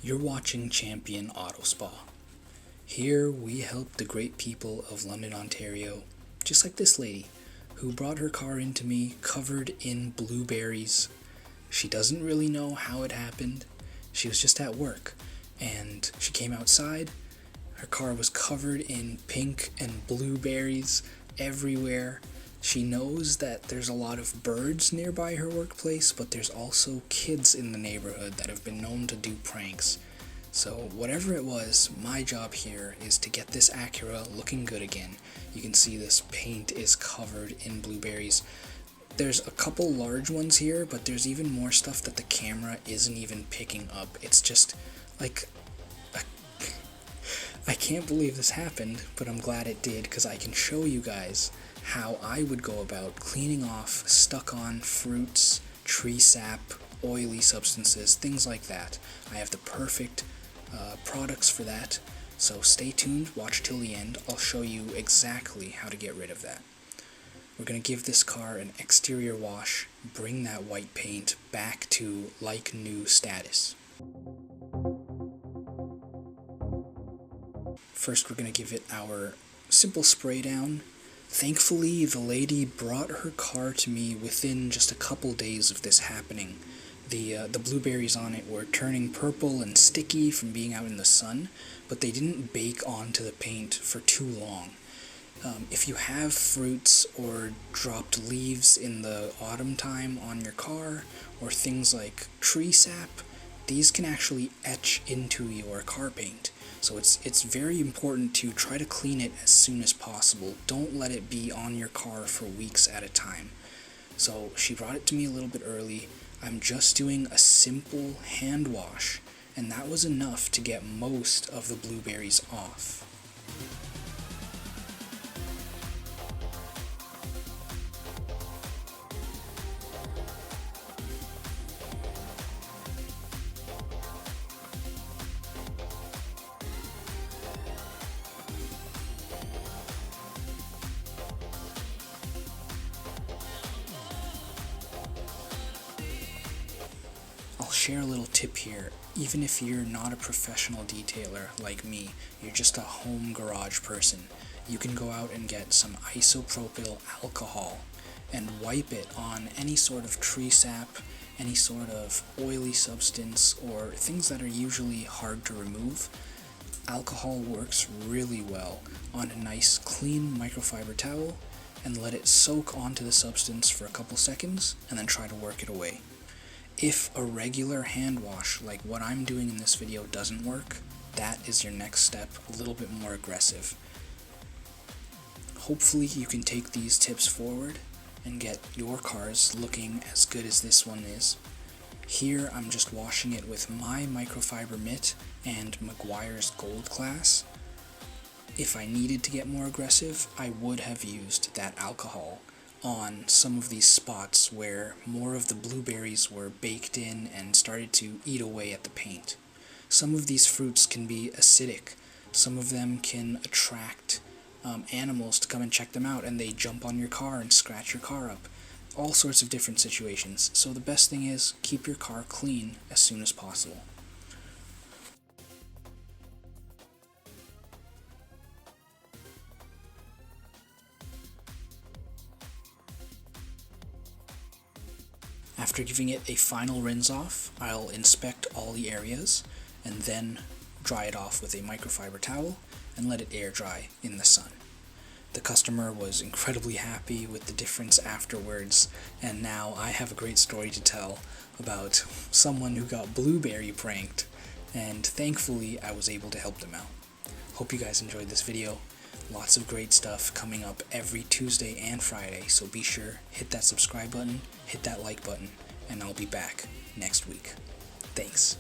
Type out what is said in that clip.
You're watching Champion Auto Spa. Here we help the great people of London, Ontario, just like this lady, who brought her car into me covered in blueberries. She doesn't really know how it happened. She was just at work, and she came outside. Her car was covered in pink and blueberries everywhere. She knows that there's a lot of birds nearby her workplace, but there's also kids in the neighborhood that have been known to do pranks. So whatever it was, my job here is to get this Acura looking good again. You can see this paint is covered in blueberries. There's a couple large ones here, but there's even more stuff that the camera isn't even picking up. It's just like, I can't believe this happened, but I'm glad it did because I can show you guys how I would go about cleaning off stuck-on fruits, tree sap, oily substances, things like that. I have the perfect products for that, so stay tuned, watch till the end. I'll show you exactly how to get rid of that. We're going to give this car an exterior wash, bring that white paint back to like new status. First, we're going to give it our simple spray down. Thankfully, the lady brought her car to me within just a couple days of this happening. The blueberries on it were turning purple and sticky from being out in the sun, but they didn't bake onto the paint for too long. If you have fruits or dropped leaves in the autumn time on your car, or things like tree sap, these can actually etch into your car paint. So it's very important to try to clean it as soon as possible. Don't let it be on your car for weeks at a time. So she brought it to me a little bit early. I'm just doing a simple hand wash, and that was enough to get most of the blueberries off. I'll share a little tip here. Even if you're not a professional detailer like me, you're just a home garage person, you can go out and get some isopropyl alcohol and wipe it on any sort of tree sap, any sort of oily substance, or things that are usually hard to remove. Alcohol works really well on a nice clean microfiber towel, and let it soak onto the substance for a couple seconds and then try to work it away. If a regular hand wash like what I'm doing in this video doesn't work, that is your next step, a little bit more aggressive. Hopefully you can take these tips forward and get your cars looking as good as this one is. Here I'm just washing it with my microfiber mitt and Meguiar's Gold Class. If I needed to get more aggressive, I would have used that alcohol on some of these spots where more of the blueberries were baked in and started to eat away at the paint. Some of these fruits can be acidic. Some of them can attract animals to come and check them out, and they jump on your car and scratch your car up. All sorts of different situations. So the best thing is keep your car clean as soon as possible. After giving it a final rinse off, I'll inspect all the areas and then dry it off with a microfiber towel and let it air dry in the sun. The customer was incredibly happy with the difference afterwards, and now I have a great story to tell about someone who got blueberry pranked, and thankfully I was able to help them out. Hope you guys enjoyed this video. Lots of great stuff coming up every Tuesday and Friday, so be sure, hit that subscribe button, hit that like button, and I'll be back next week. Thanks.